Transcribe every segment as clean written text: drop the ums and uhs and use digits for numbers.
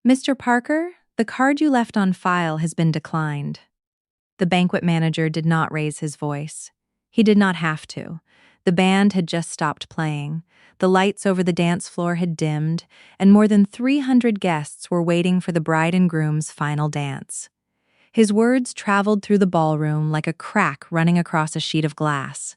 Mr. Parker, the card you left on file has been declined. The banquet manager did not raise his voice. He did not have to. The band had just stopped playing. The lights over the dance floor had dimmed, and more than 300 guests were waiting for the bride and groom's final dance. His words traveled through the ballroom like a crack running across a sheet of glass.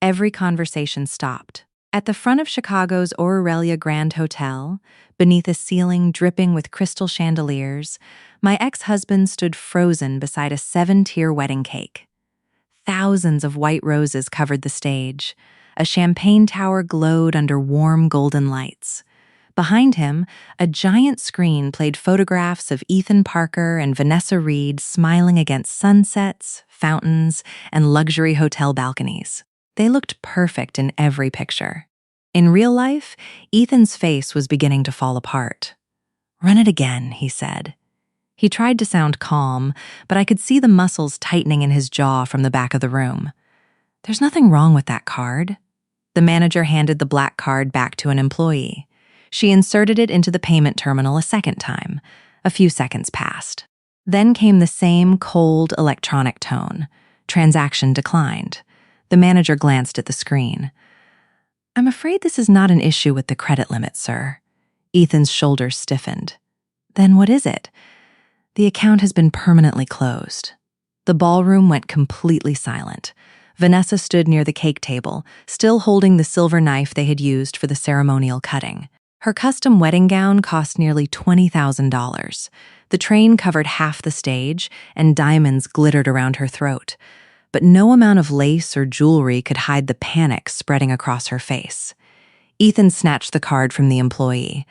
Every conversation stopped. At the front of Chicago's Aurelia Grand Hotel, beneath a ceiling dripping with crystal chandeliers, my ex-husband stood frozen beside a 7-tier wedding cake. Thousands of white roses covered the stage. A champagne tower glowed under warm golden lights. Behind him, a giant screen played photographs of Ethan Parker and Vanessa Reed smiling against sunsets, fountains, and luxury hotel balconies. They looked perfect in every picture. In real life, Ethan's face was beginning to fall apart. "Run it again," he said. He tried to sound calm, but I could see the muscles tightening in his jaw from the back of the room. "There's nothing wrong with that card." The manager handed the black card back to an employee. She inserted it into the payment terminal a second time. A few seconds passed. Then came the same cold electronic tone. Transaction declined. The manager glanced at the screen. "I'm afraid this is not an issue with the credit limit, sir." Ethan's shoulders stiffened. "Then what is it?" "The account has been permanently closed." The ballroom went completely silent. Vanessa stood near the cake table, still holding the silver knife they had used for the ceremonial cutting. Her custom wedding gown cost nearly $20,000. The train covered half the stage, and diamonds glittered around her throat. But no amount of lace or jewelry could hide the panic spreading across her face. Ethan snatched the card from the employee.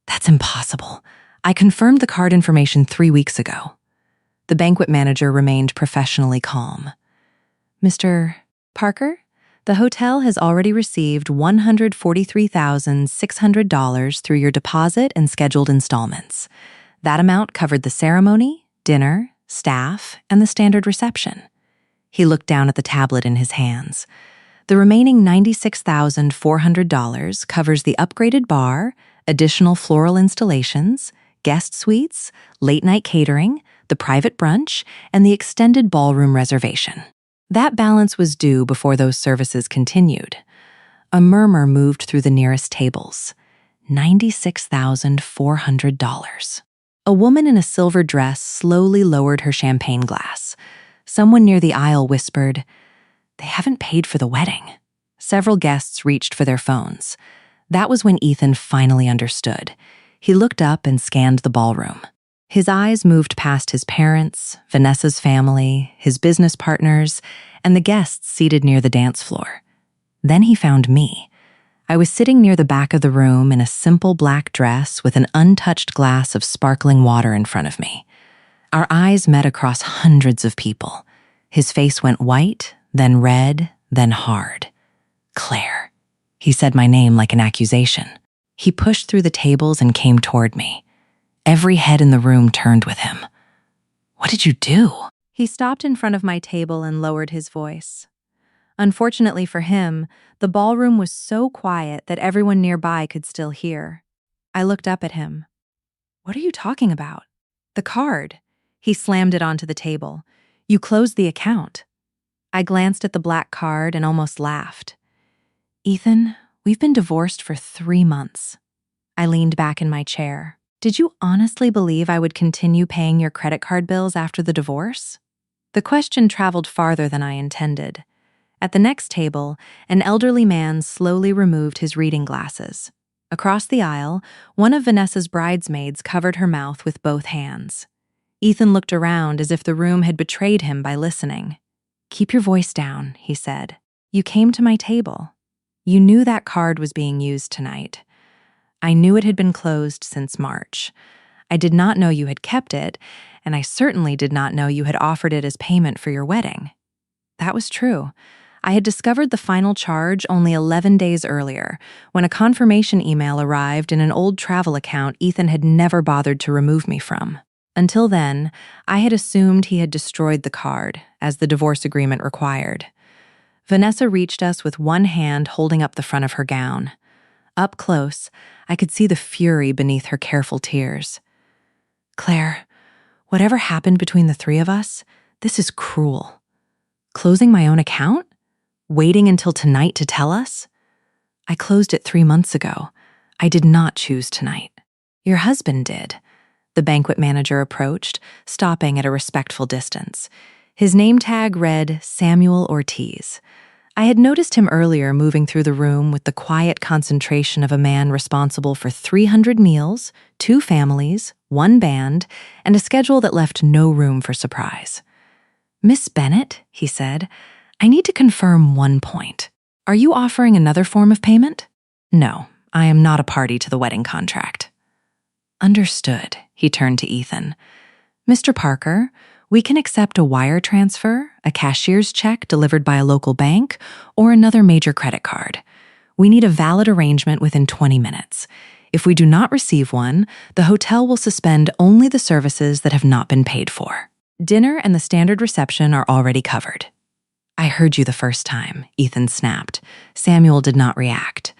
"That's impossible. I confirmed the card information 3 weeks ago." The banquet manager remained professionally calm. "Mr. Parker, the hotel has already received $143,600 through your deposit and scheduled installments. That amount covered the ceremony, dinner, staff, and the standard reception." He looked down at the tablet in his hands. "The remaining $96,400 covers the upgraded bar, additional floral installations, guest suites, late-night catering, the private brunch, and the extended ballroom reservation." That balance was due before those services continued. A murmur moved through the nearest tables. $96,400. A woman in a silver dress slowly lowered her champagne glass. Someone near the aisle whispered, "They haven't paid for the wedding." Several guests reached for their phones. That was when Ethan finally understood. He looked up and scanned the ballroom. His eyes moved past his parents, Vanessa's family, his business partners, and the guests seated near the dance floor. Then he found me. I was sitting near the back of the room in a simple black dress with an untouched glass of sparkling water in front of me. Our eyes met across hundreds of people. His face went white, then red, then hard. "Claire." He said my name like an accusation. He pushed through the tables and came toward me. Every head in the room turned with him. "What did you do?" He stopped in front of my table and lowered his voice. Unfortunately for him, the ballroom was so quiet that everyone nearby could still hear. I looked up at him. "What are you talking about?" "The card." He slammed it onto the table. "You closed the account." I glanced at the black card and almost laughed. "Ethan, we've been divorced for 3 months." I leaned back in my chair. "Did you honestly believe I would continue paying your credit card bills after the divorce?" The question traveled farther than I intended. At the next table, an elderly man slowly removed his reading glasses. Across the aisle, one of Vanessa's bridesmaids covered her mouth with both hands. Ethan looked around as if the room had betrayed him by listening. "Keep your voice down," he said. "You came to my table. You knew that card was being used tonight. I knew it had been closed since March. I did not know you had kept it, and I certainly did not know you had offered it as payment for your wedding." That was true. I had discovered the final charge only 11 days earlier, when a confirmation email arrived in an old travel account Ethan had never bothered to remove me from. Until then, I had assumed he had destroyed the card, as the divorce agreement required. Vanessa reached us with one hand holding up the front of her gown. Up close, I could see the fury beneath her careful tears. Claire, whatever happened between the three of us, this is cruel. Closing my own account? Waiting until tonight to tell us? I closed it 3 months ago. I did not choose tonight. Your husband did. The banquet manager approached, stopping at a respectful distance. His name tag read Samuel Ortiz. I had noticed him earlier moving through the room with the quiet concentration of a man responsible for 300 meals, 2 families, 1 band, and a schedule that left no room for surprise. Miss Bennett, he said, I need to confirm one point. Are you offering another form of payment? No, I am not a party to the wedding contract. Understood, he turned to Ethan. Mr. Parker, we can accept a wire transfer, a cashier's check delivered by a local bank, or another major credit card. We need a valid arrangement within 20 minutes. If we do not receive one, the hotel will suspend only the services that have not been paid for. Dinner and the standard reception are already covered. I heard you the first time, Ethan snapped. Samuel did not react.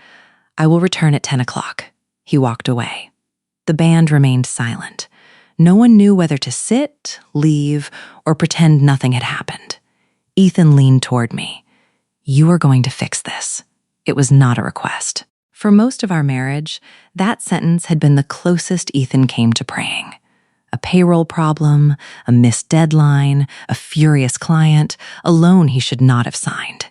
I will return at 10 o'clock. He walked away. The band remained silent. No one knew whether to sit, leave, or pretend nothing had happened. Ethan leaned toward me. You are going to fix this. It was not a request. For most of our marriage, that sentence had been the closest Ethan came to praying. A payroll problem, a missed deadline, a furious client, a loan he should not have signed.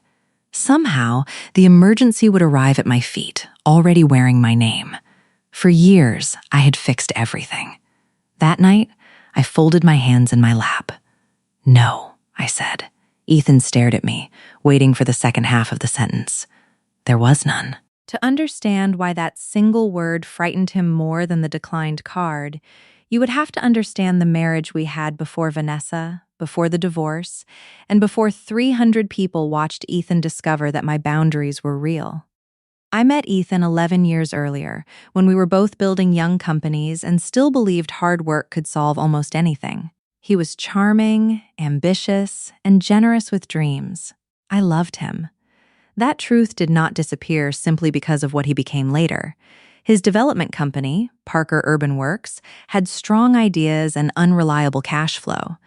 Somehow, the emergency would arrive at my feet, already wearing my name. For years, I had fixed everything. That night, I folded my hands in my lap. No, I said. Ethan stared at me, waiting for the second half of the sentence. There was none. To understand why that single word frightened him more than the declined card, you would have to understand the marriage we had before Vanessa, before the divorce, and before 300 people watched Ethan discover that my boundaries were real. I met Ethan 11 years earlier, when we were both building young companies and still believed hard work could solve almost anything. He was charming, ambitious, and generous with dreams. I loved him. That truth did not disappear simply because of what he became later. His development company, Parker Urban Works, had strong ideas and unreliable cash flow.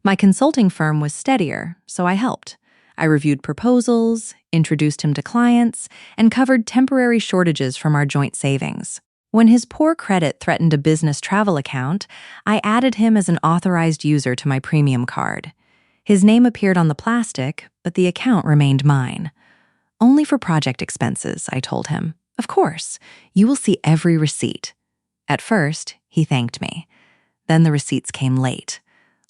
My consulting firm was steadier, so I helped. I reviewed proposals, introduced him to clients, and covered temporary shortages from our joint savings. When his poor credit threatened a business travel account, I added him as an authorized user to my premium card. His name appeared on the plastic, but the account remained mine. Only for project expenses, I told him. Of course, you will see every receipt. At first, he thanked me. Then the receipts came late.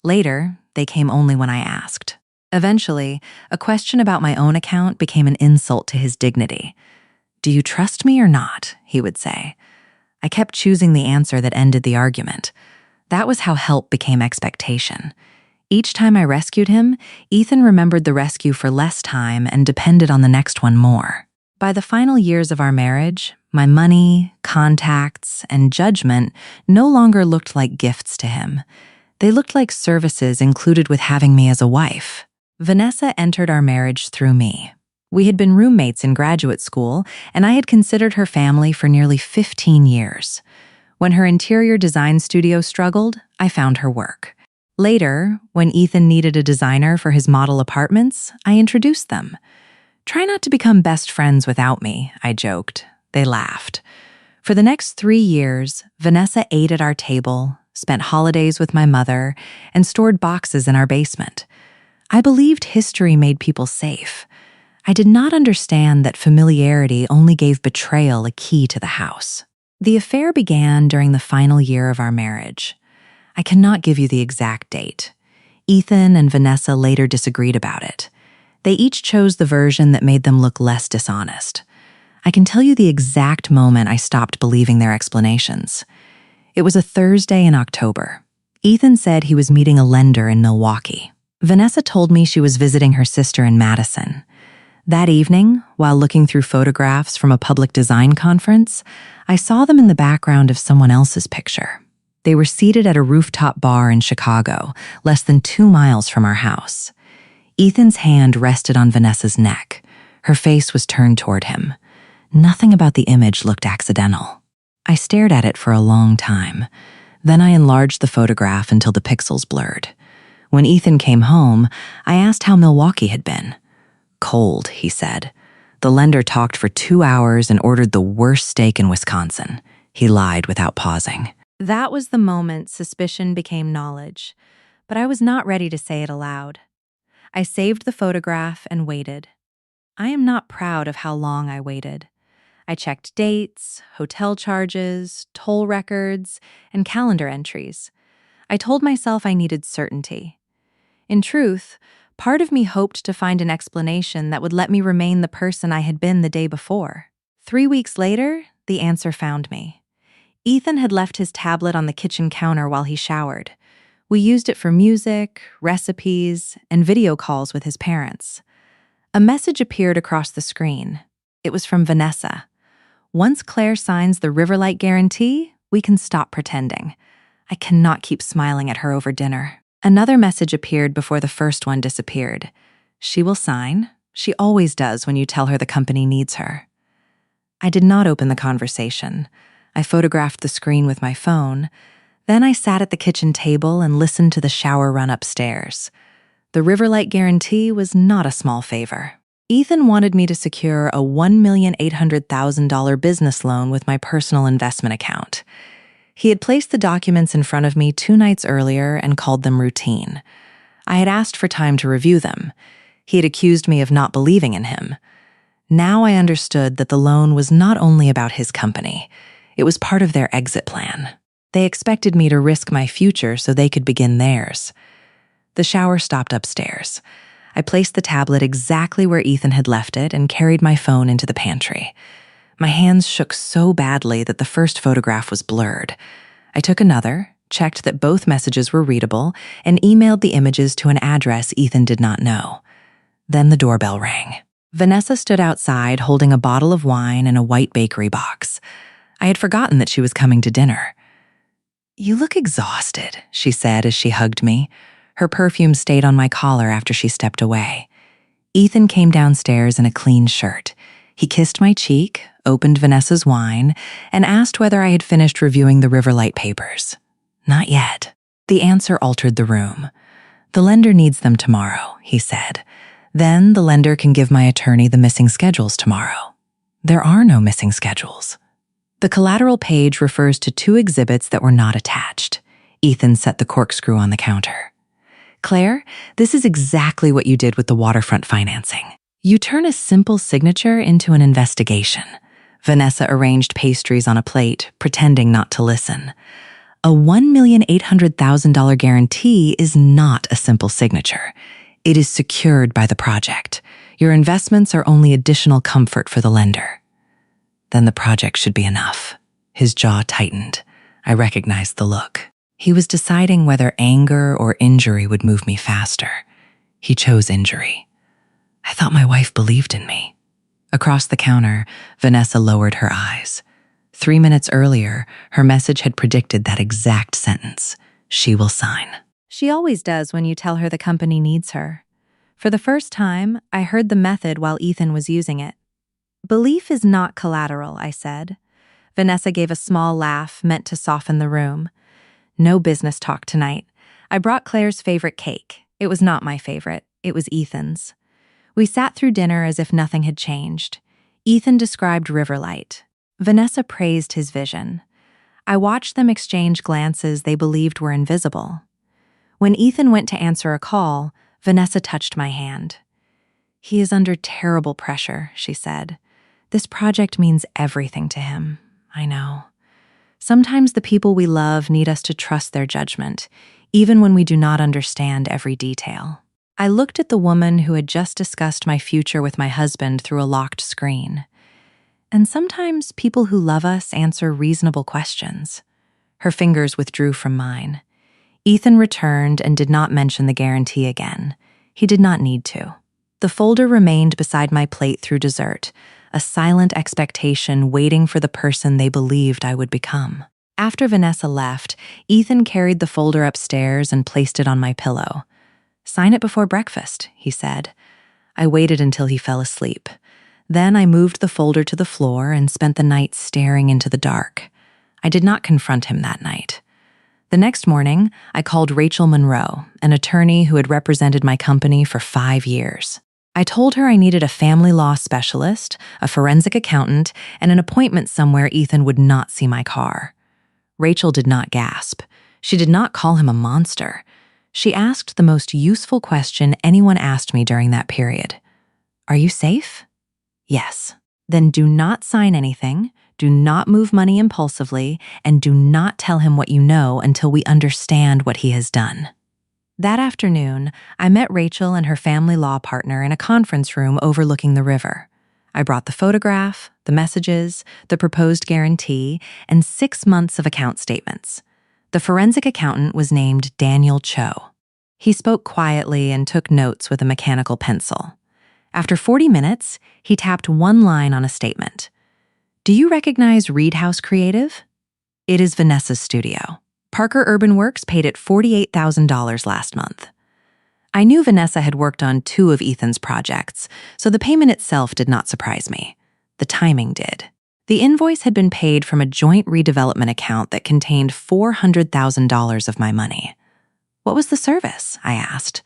Later, they came only when I asked. Eventually, a question about my own account became an insult to his dignity. Do you trust me or not? He would say. I kept choosing the answer that ended the argument. That was how help became expectation. Each time I rescued him, Ethan remembered the rescue for less time and depended on the next one more. By the final years of our marriage, my money, contacts, and judgment no longer looked like gifts to him. They looked like services included with having me as a wife. Vanessa entered our marriage through me. We had been roommates in graduate school, and I had considered her family for nearly 15 years. When her interior design studio struggled, I found her work. Later, when Ethan needed a designer for his model apartments, I introduced them. Try not to become best friends without me, I joked. They laughed. For the next 3 years, Vanessa ate at our table, spent holidays with my mother, and stored boxes in our basement. I believed history made people safe. I did not understand that familiarity only gave betrayal a key to the house. The affair began during the final year of our marriage. I cannot give you the exact date. Ethan and Vanessa later disagreed about it. They each chose the version that made them look less dishonest. I can tell you the exact moment I stopped believing their explanations. It was a Thursday in October. Ethan said he was meeting a lender in Milwaukee. Vanessa told me she was visiting her sister in Madison. That evening, while looking through photographs from a public design conference, I saw them in the background of someone else's picture. They were seated at a rooftop bar in Chicago, less than 2 miles from our house. Ethan's hand rested on Vanessa's neck. Her face was turned toward him. Nothing about the image looked accidental. I stared at it for a long time. Then I enlarged the photograph until the pixels blurred. When Ethan came home, I asked how Milwaukee had been. Cold, he said. The lender talked for 2 hours and ordered the worst steak in Wisconsin. He lied without pausing. That was the moment suspicion became knowledge, but I was not ready to say it aloud. I saved the photograph and waited. I am not proud of how long I waited. I checked dates, hotel charges, toll records, and calendar entries. I told myself I needed certainty. In truth, part of me hoped to find an explanation that would let me remain the person I had been the day before. 3 weeks later, the answer found me. Ethan had left his tablet on the kitchen counter while he showered. We used it for music, recipes, and video calls with his parents. A message appeared across the screen. It was from Vanessa. Once Claire signs the Riverlight guarantee, we can stop pretending. I cannot keep smiling at her over dinner. Another message appeared before the first one disappeared. She will sign. She always does when you tell her the company needs her. I did not open the conversation. I photographed the screen with my phone. Then I sat at the kitchen table and listened to the shower run upstairs. The Riverlight guarantee was not a small favor. Ethan wanted me to secure a $1,800,000 business loan with my personal investment account. He had placed the documents in front of me 2 nights earlier and called them routine. I had asked for time to review them. He had accused me of not believing in him. Now I understood that the loan was not only about his company. It was part of their exit plan. They expected me to risk my future so they could begin theirs. The shower stopped upstairs. I placed the tablet exactly where Ethan had left it and carried my phone into the pantry. My hands shook so badly that the first photograph was blurred. I took another, checked that both messages were readable, and emailed the images to an address Ethan did not know. Then the doorbell rang. Vanessa stood outside holding a bottle of wine and a white bakery box. I had forgotten that she was coming to dinner. "You look exhausted," she said as she hugged me. Her perfume stayed on my collar after she stepped away. Ethan came downstairs in a clean shirt. He kissed my cheek, opened Vanessa's wine, and asked whether I had finished reviewing the Riverlight papers. Not yet. The answer altered the room. "The lender needs them tomorrow," he said. "Then the lender can give my attorney the missing schedules tomorrow." There are no missing schedules. The collateral page refers to 2 exhibits that were not attached. Ethan set the corkscrew on the counter. "Claire, this is exactly what you did with the waterfront financing. You turn a simple signature into an investigation." Vanessa arranged pastries on a plate, pretending not to listen. A $1,800,000 guarantee is not a simple signature. It is secured by the project. Your investments are only additional comfort for the lender. Then the project should be enough. His jaw tightened. I recognized the look. He was deciding whether anger or injury would move me faster. He chose injury. I thought my wife believed in me. Across the counter, Vanessa lowered her eyes. 3 minutes earlier, her message had predicted that exact sentence. She will sign. She always does when you tell her the company needs her. For the first time, I heard the method while Ethan was using it. "Belief is not collateral," I said. Vanessa gave a small laugh meant to soften the room. No business talk tonight. I brought Claire's favorite cake. It was not my favorite. It was Ethan's. We sat through dinner as if nothing had changed. Ethan described Riverlight. Vanessa praised his vision. I watched them exchange glances they believed were invisible. When Ethan went to answer a call, Vanessa touched my hand. "He is under terrible pressure," she said. "This project means everything to him. I know. Sometimes the people we love need us to trust their judgment, even when we do not understand every detail." I looked at the woman who had just discussed my future with my husband through a locked screen. And sometimes people who love us answer reasonable questions. Her fingers withdrew from mine. Ethan returned and did not mention the guarantee again. He did not need to. The folder remained beside my plate through dessert, a silent expectation waiting for the person they believed I would become. After Vanessa left, Ethan carried the folder upstairs and placed it on my pillow. "Sign it before breakfast," he said. I waited until he fell asleep. Then I moved the folder to the floor and spent the night staring into the dark. I did not confront him that night. The next morning, I called Rachel Monroe, an attorney who had represented my company for 5 years. I told her I needed a family law specialist, a forensic accountant, and an appointment somewhere Ethan would not see my car. Rachel did not gasp. She did not call him a monster. She asked the most useful question anyone asked me during that period. Are you safe? Yes. Then do not sign anything, do not move money impulsively, and do not tell him what you know until we understand what he has done. That afternoon, I met Rachel and her family law partner in a conference room overlooking the river. I brought the photograph, the messages, the proposed guarantee, and 6 months of account statements. The forensic accountant was named Daniel Cho. He spoke quietly and took notes with a mechanical pencil. After 40 minutes, he tapped one line on a statement. Do you recognize Reed House Creative? It is Vanessa's studio. Parker Urban Works paid it $48,000 last month. I knew Vanessa had worked on 2 of Ethan's projects, so the payment itself did not surprise me. The timing did. The invoice had been paid from a joint redevelopment account that contained $400,000 of my money. What was the service? I asked.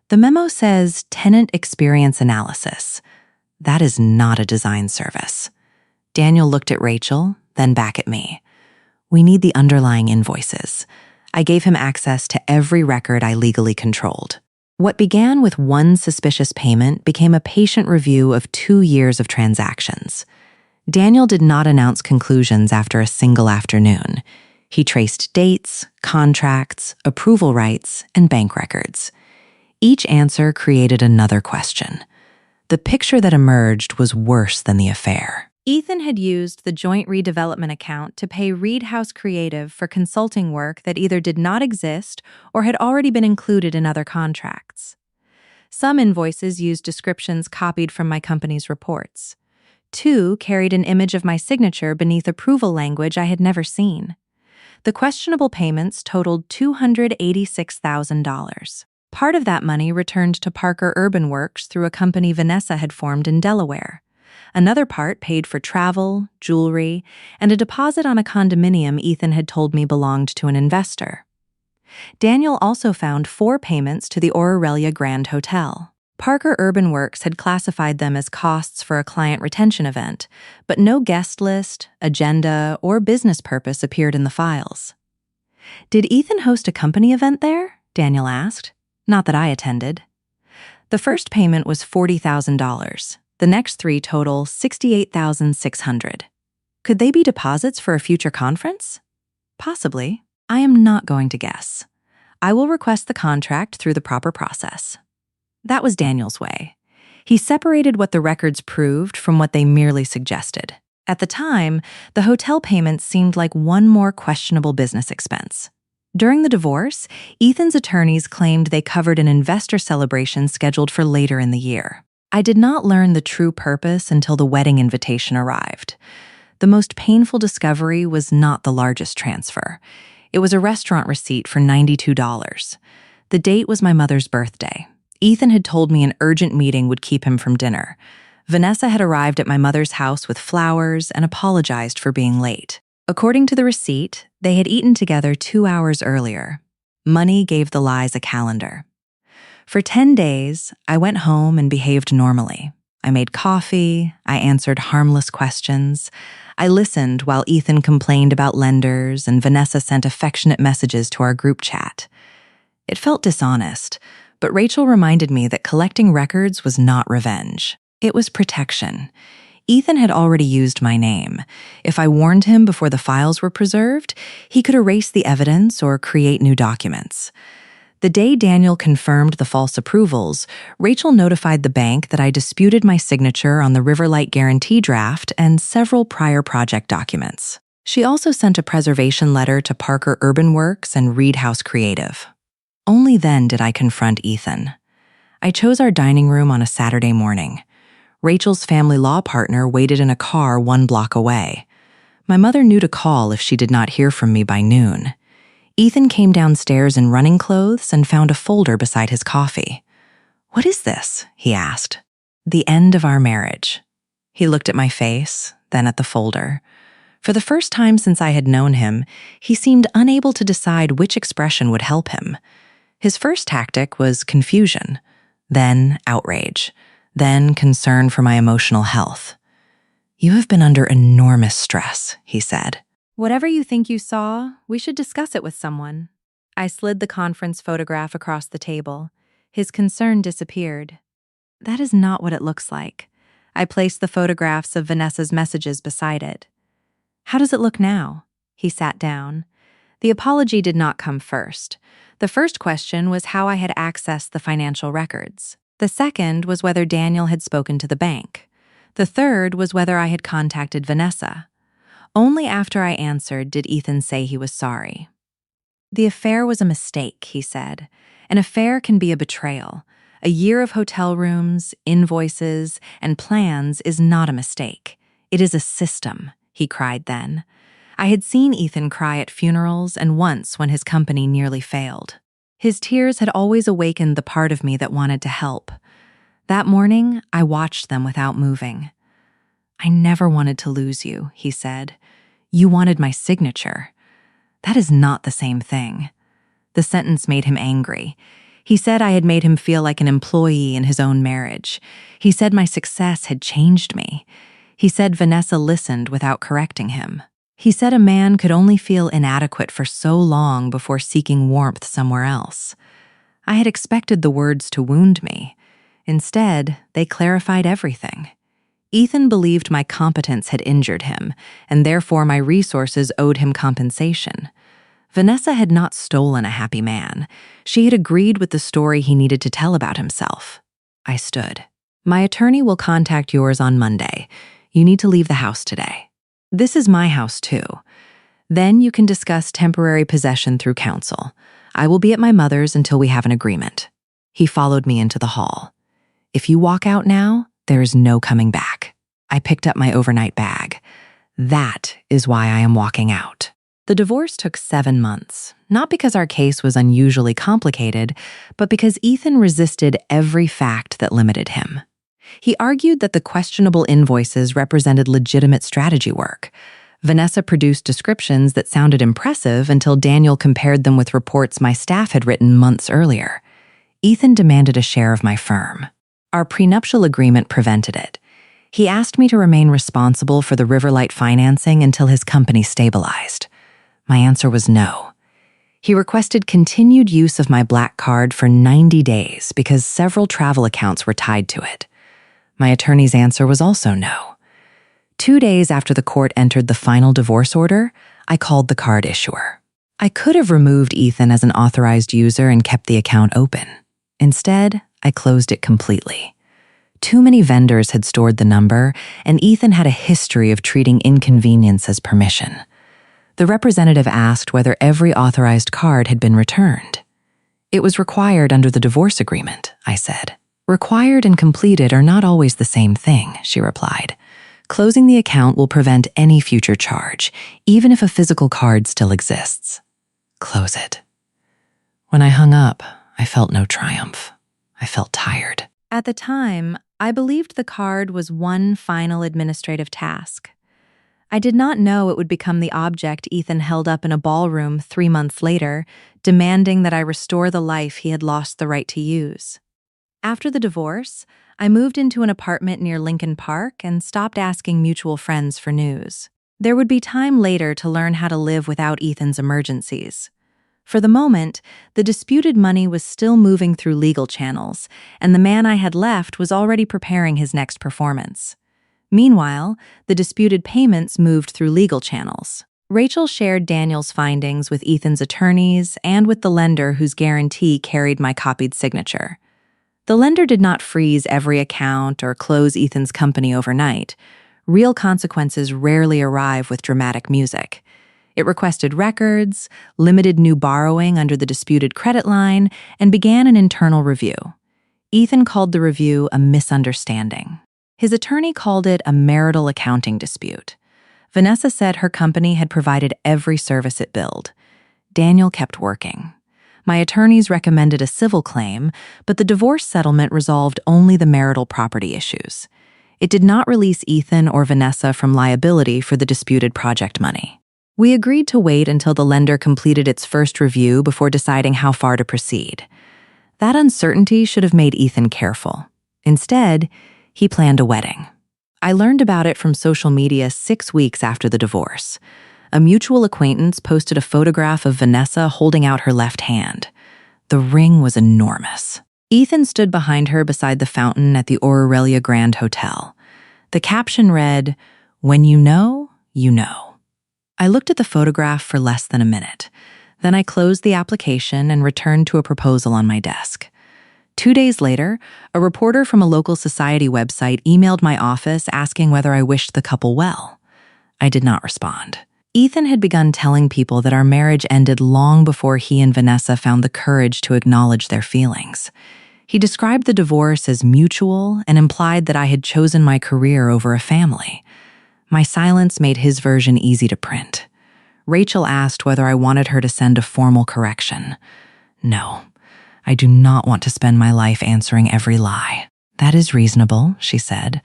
The memo says Tenant Experience Analysis. That is not a design service. Daniel looked at Rachel, then back at me. We need the underlying invoices. I gave him access to every record I legally controlled. What began with one suspicious payment became a patient review of 2 years of transactions. Daniel did not announce conclusions after a single afternoon. He traced dates, contracts, approval rights, and bank records. Each answer created another question. The picture that emerged was worse than the affair. Ethan had used the joint redevelopment account to pay Reed House Creative for consulting work that either did not exist or had already been included in other contracts. Some invoices used descriptions copied from my company's reports. 2 carried an image of my signature beneath approval language I had never seen. The questionable payments totaled $286,000. Part of that money returned to Parker Urban Works through a company Vanessa had formed in Delaware. Another part paid for travel, jewelry, and a deposit on a condominium Ethan had told me belonged to an investor. Daniel also found 4 payments to the Aurelia Grand Hotel. Parker Urban Works had classified them as costs for a client retention event, but no guest list, agenda, or business purpose appeared in the files. Did Ethan host a company event there? Daniel asked. Not that I attended. The first payment was $40,000. The next 3 total $68,600. Could they be deposits for a future conference? Possibly. I am not going to guess. I will request the contract through the proper process. That was Daniel's way. He separated what the records proved from what they merely suggested. At the time, the hotel payments seemed like one more questionable business expense. During the divorce, Ethan's attorneys claimed they covered an investor celebration scheduled for later in the year. I did not learn the true purpose until the wedding invitation arrived. The most painful discovery was not the largest transfer. It was a restaurant receipt for $92. The date was my mother's birthday. Ethan had told me an urgent meeting would keep him from dinner. Vanessa had arrived at my mother's house with flowers and apologized for being late. According to the receipt, they had eaten together 2 hours earlier. Money gave the lies a calendar. For 10 days, I went home and behaved normally. I made coffee, I answered harmless questions. I listened while Ethan complained about lenders and Vanessa sent affectionate messages to our group chat. It felt dishonest, but Rachel reminded me that collecting records was not revenge. It was protection. Ethan had already used my name. If I warned him before the files were preserved, he could erase the evidence or create new documents. The day Daniel confirmed the false approvals, Rachel notified the bank that I disputed my signature on the Riverlight Guarantee draft and several prior project documents. She also sent a preservation letter to Parker Urban Works and Reed House Creative. Only then did I confront Ethan. I chose our dining room on a Saturday morning. Rachel's family law partner waited in a car 1 block away. My mother knew to call if she did not hear from me by noon. Ethan came downstairs in running clothes and found a folder beside his coffee. "What is this?" he asked. "The end of our marriage." He looked at my face, then at the folder. For the first time since I had known him, he seemed unable to decide which expression would help him. His first tactic was confusion, then outrage, then concern for my emotional health. "You have been under enormous stress," he said. "Whatever you think you saw, we should discuss it with someone." I slid the conference photograph across the table. His concern disappeared. "That is not what it looks like." I placed the photographs of Vanessa's messages beside it. "How does it look now?" He sat down. The apology did not come first. The first question was how I had accessed the financial records. The second was whether Daniel had spoken to the bank. The third was whether I had contacted Vanessa. Only after I answered did Ethan say he was sorry. "The affair was a mistake," he said. "An affair can be a betrayal. A year of hotel rooms, invoices, and plans is not a mistake. It is a system," he cried then. I had seen Ethan cry at funerals and once when his company nearly failed. His tears had always awakened the part of me that wanted to help. That morning, I watched them without moving. "I never wanted to lose you," he said. "You wanted my signature. That is not the same thing." The sentence made him angry. He said I had made him feel like an employee in his own marriage. He said my success had changed me. He said Vanessa listened without correcting him. He said a man could only feel inadequate for so long before seeking warmth somewhere else. I had expected the words to wound me. Instead, they clarified everything. Ethan believed my competence had injured him, and therefore my resources owed him compensation. Vanessa had not stolen a happy man. She had agreed with the story he needed to tell about himself. I stood. "My attorney will contact yours on Monday. You need to leave the house today. This is my house too. Then you can discuss temporary possession through counsel. I will be at my mother's until we have an agreement." He followed me into the hall. "If you walk out now, there is no coming back." I picked up my overnight bag. "That is why I am walking out." The divorce took 7 months, not because our case was unusually complicated, but because Ethan resisted every fact that limited him. He argued that the questionable invoices represented legitimate strategy work. Vanessa produced descriptions that sounded impressive until Daniel compared them with reports my staff had written months earlier. Ethan demanded a share of my firm. Our prenuptial agreement prevented it. He asked me to remain responsible for the Riverlight financing until his company stabilized. My answer was no. He requested continued use of my black card for 90 days because several travel accounts were tied to it. My attorney's answer was also no. 2 days after the court entered the final divorce order, I called the card issuer. I could have removed Ethan as an authorized user and kept the account open. Instead, I closed it completely. Too many vendors had stored the number, and Ethan had a history of treating inconvenience as permission. The representative asked whether every authorized card had been returned. "It was required under the divorce agreement," I said. "Required and completed are not always the same thing," she replied. "Closing the account will prevent any future charge, even if a physical card still exists. Close it." When I hung up, I felt no triumph. I felt tired. At the time, I believed the card was one final administrative task. I did not know it would become the object Ethan held up in a ballroom 3 months later, demanding that I restore the life he had lost the right to use. After the divorce, I moved into an apartment near Lincoln Park and stopped asking mutual friends for news. There would be time later to learn how to live without Ethan's emergencies. For the moment, the disputed money was still moving through legal channels, and the man I had left was already preparing his next performance. Meanwhile, the disputed payments moved through legal channels. Rachel shared Daniel's findings with Ethan's attorneys and with the lender whose guarantee carried my copied signature. The lender did not freeze every account or close Ethan's company overnight. Real consequences rarely arrive with dramatic music. It requested records, limited new borrowing under the disputed credit line, and began an internal review. Ethan called the review a misunderstanding. His attorney called it a marital accounting dispute. Vanessa said her company had provided every service it billed. Daniel kept working. My attorneys recommended a civil claim, but the divorce settlement resolved only the marital property issues. It did not release Ethan or Vanessa from liability for the disputed project money. We agreed to wait until the lender completed its first review before deciding how far to proceed. That uncertainty should have made Ethan careful. Instead, he planned a wedding. I learned about it from social media 6 weeks after the divorce. A mutual acquaintance posted a photograph of Vanessa holding out her left hand. The ring was enormous. Ethan stood behind her beside the fountain at the Aurelia Grand Hotel. The caption read, "When you know, you know." I looked at the photograph for less than a minute. Then I closed the application and returned to a proposal on my desk. 2 days later, a reporter from a local society website emailed my office asking whether I wished the couple well. I did not respond. Ethan had begun telling people that our marriage ended long before he and Vanessa found the courage to acknowledge their feelings. He described the divorce as mutual and implied that I had chosen my career over a family. My silence made his version easy to print. Rachel asked whether I wanted her to send a formal correction. No, I do not want to spend my life answering every lie. That is reasonable, she said.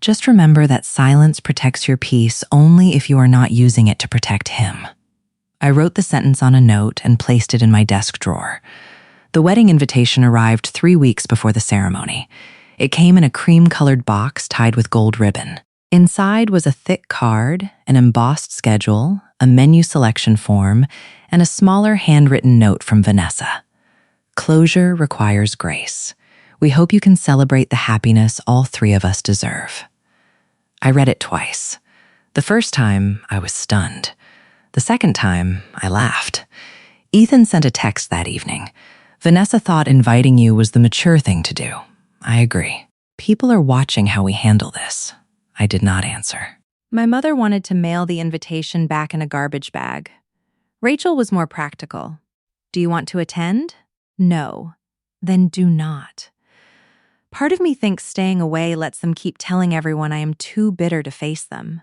Just remember that silence protects your peace only if you are not using it to protect him. I wrote the sentence on a note and placed it in my desk drawer. The wedding invitation arrived 3 weeks before the ceremony. It came in a cream-colored box tied with gold ribbon. Inside was a thick card, an embossed schedule, a menu selection form, and a smaller handwritten note from Vanessa. Closure requires grace. We hope you can celebrate the happiness all 3 of us deserve. I read it twice. The first time, I was stunned. The second time, I laughed. Ethan sent a text that evening. Vanessa thought inviting you was the mature thing to do. I agree. People are watching how we handle this. I did not answer. My mother wanted to mail the invitation back in a garbage bag. Rachel was more practical. Do you want to attend? No. Then do not. Part of me thinks staying away lets them keep telling everyone I am too bitter to face them.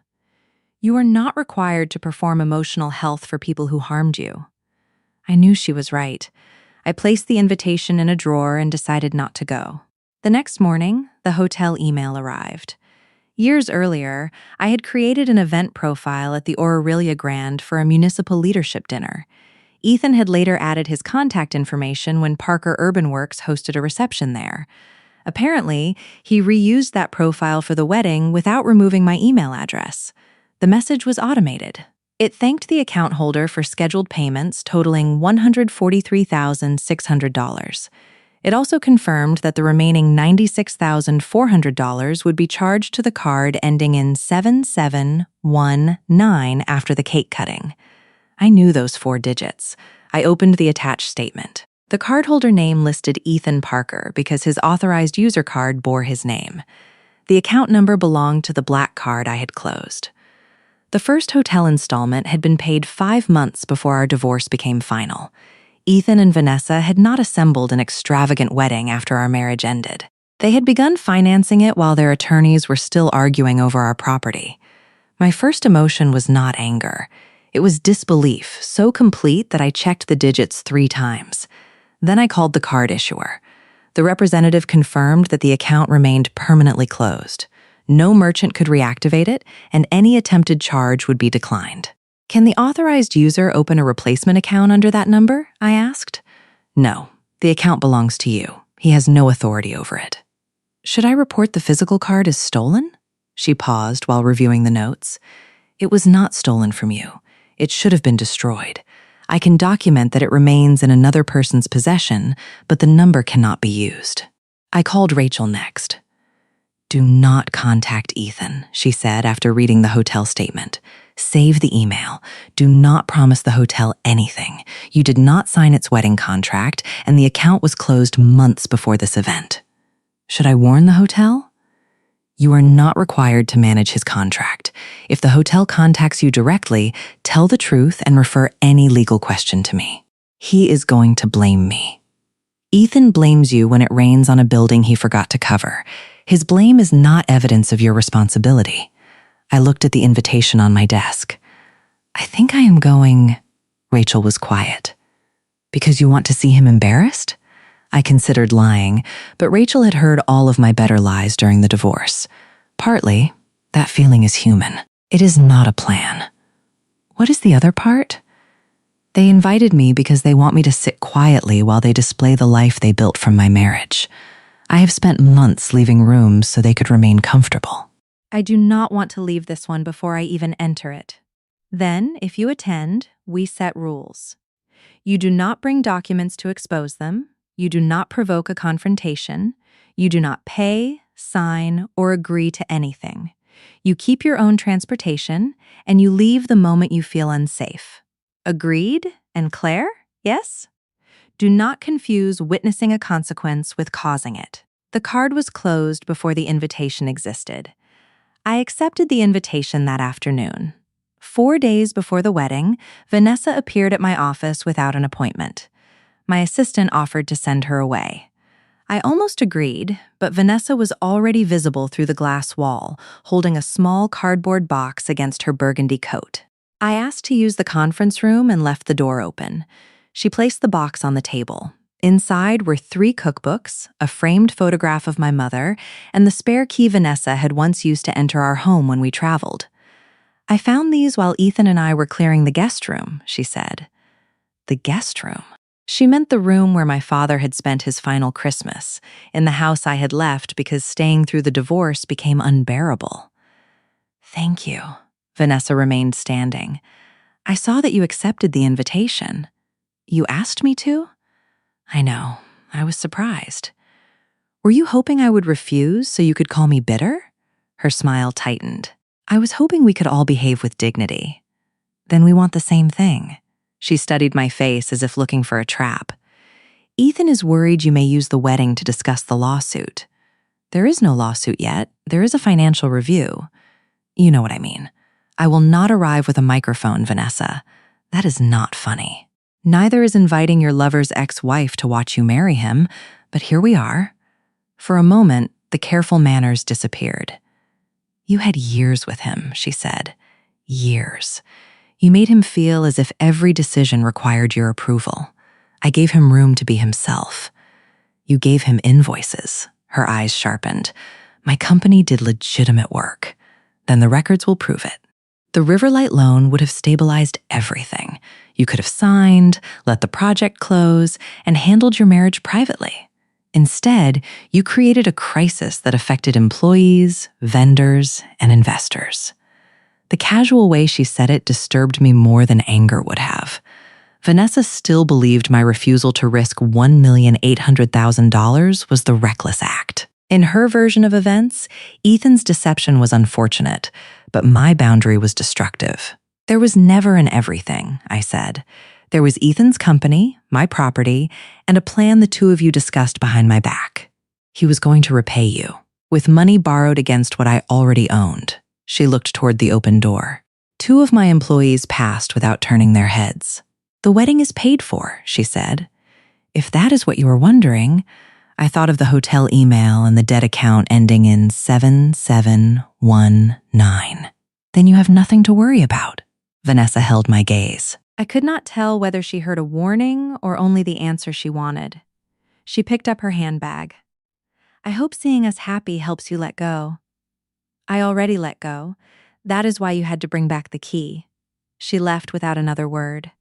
You are not required to perform emotional health for people who harmed you. I knew she was right. I placed the invitation in a drawer and decided not to go. The next morning, the hotel email arrived. Years earlier, I had created an event profile at the Aurelia Grand for a municipal leadership dinner. Ethan had later added his contact information when Parker Urban Works hosted a reception there. Apparently, he reused that profile for the wedding without removing my email address. The message was automated. It thanked the account holder for scheduled payments totaling $143,600. It also confirmed that the remaining $96,400 would be charged to the card ending in 7719 after the cake cutting. I knew those 4 digits. I opened the attached statement. The cardholder name listed Ethan Parker because his authorized user card bore his name. The account number belonged to the black card I had closed. The first hotel installment had been paid 5 months before our divorce became final. Ethan and Vanessa had not assembled an extravagant wedding after our marriage ended. They had begun financing it while their attorneys were still arguing over our property. My first emotion was not anger. It was disbelief, so complete that I checked the digits 3 times. Then I called the card issuer. The representative confirmed that the account remained permanently closed. No merchant could reactivate it, and any attempted charge would be declined. Can the authorized user open a replacement account under that number? I asked. No, the account belongs to you. He has no authority over it. Should I report the physical card as stolen? She paused while reviewing the notes. It was not stolen from you. It should have been destroyed. I can document that it remains in another person's possession, but the number cannot be used. I called Rachel next. Do not contact Ethan, she said after reading the hotel statement. Save the email. Do not promise the hotel anything. You did not sign its wedding contract, and the account was closed months before this event. Should I warn the hotel? You are not required to manage his contract. If the hotel contacts you directly, tell the truth and refer any legal question to me. He is going to blame me. Ethan blames you when it rains on a building he forgot to cover. His blame is not evidence of your responsibility. I looked at the invitation on my desk. I think I am going... Rachel was quiet. Because you want to see him embarrassed? I considered lying, but Rachel had heard all of my better lies during the divorce. Partly, that feeling is human. It is not a plan. What is the other part? They invited me because they want me to sit quietly while they display the life they built from my marriage. I have spent months leaving rooms so they could remain comfortable. I do not want to leave this one before I even enter it. Then, if you attend, we set rules. You do not bring documents to expose them. You do not provoke a confrontation. You do not pay, sign, or agree to anything. You keep your own transportation, and you leave the moment you feel unsafe. Agreed? And Claire? Yes? Do not confuse witnessing a consequence with causing it. The card was closed before the invitation existed. I accepted the invitation that afternoon. 4 days before the wedding, Vanessa appeared at my office without an appointment. My assistant offered to send her away. I almost agreed, but Vanessa was already visible through the glass wall, holding a small cardboard box against her burgundy coat. I asked to use the conference room and left the door open. She placed the box on the table. Inside were 3 cookbooks, a framed photograph of my mother, and the spare key Vanessa had once used to enter our home when we traveled. I found these while Ethan and I were clearing the guest room, she said. The guest room? She meant the room where my father had spent his final Christmas, in the house I had left because staying through the divorce became unbearable. Thank you. Vanessa remained standing. I saw that you accepted the invitation. You asked me to? I know. I was surprised. Were you hoping I would refuse so you could call me bitter? Her smile tightened. I was hoping we could all behave with dignity. Then we want the same thing. She studied my face as if looking for a trap. Ethan is worried you may use the wedding to discuss the lawsuit. There is no lawsuit yet. There is a financial review. You know what I mean. I will not arrive with a microphone, Vanessa. That is not funny. Neither is inviting your lover's ex-wife to watch you marry him, but here we are. For a moment, the careful manners disappeared. You had years with him, she said. Years. You made him feel as if every decision required your approval. I gave him room to be himself. You gave him invoices. Her eyes sharpened. My company did legitimate work. Then the records will prove it. The Riverlight loan would have stabilized everything. You could have signed, let the project close, and handled your marriage privately. Instead, you created a crisis that affected employees, vendors, and investors. The casual way she said it disturbed me more than anger would have. Vanessa still believed my refusal to risk $1,800,000 was the reckless act. In her version of events, Ethan's deception was unfortunate, but my boundary was destructive. There was never an everything, I said. There was Ethan's company, my property, and a plan the two of you discussed behind my back. He was going to repay you, with money borrowed against what I already owned. She looked toward the open door. 2 of my employees passed without turning their heads. The wedding is paid for, she said. If that is what you were wondering, I thought of the hotel email and the debt account ending in 7719. Then you have nothing to worry about. Vanessa held my gaze. I could not tell whether she heard a warning or only the answer she wanted. She picked up her handbag. I hope seeing us happy helps you let go. I already let go. That is why you had to bring back the key. She left without another word.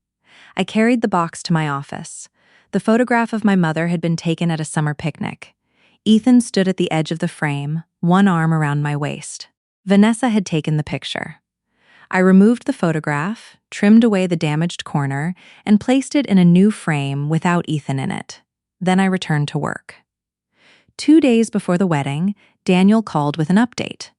I carried the box to my office. The photograph of my mother had been taken at a summer picnic. Ethan stood at the edge of the frame, one arm around my waist. Vanessa had taken the picture. I removed the photograph, trimmed away the damaged corner, and placed it in a new frame without Ethan in it. Then I returned to work. 2 days before the wedding, Daniel called with an update.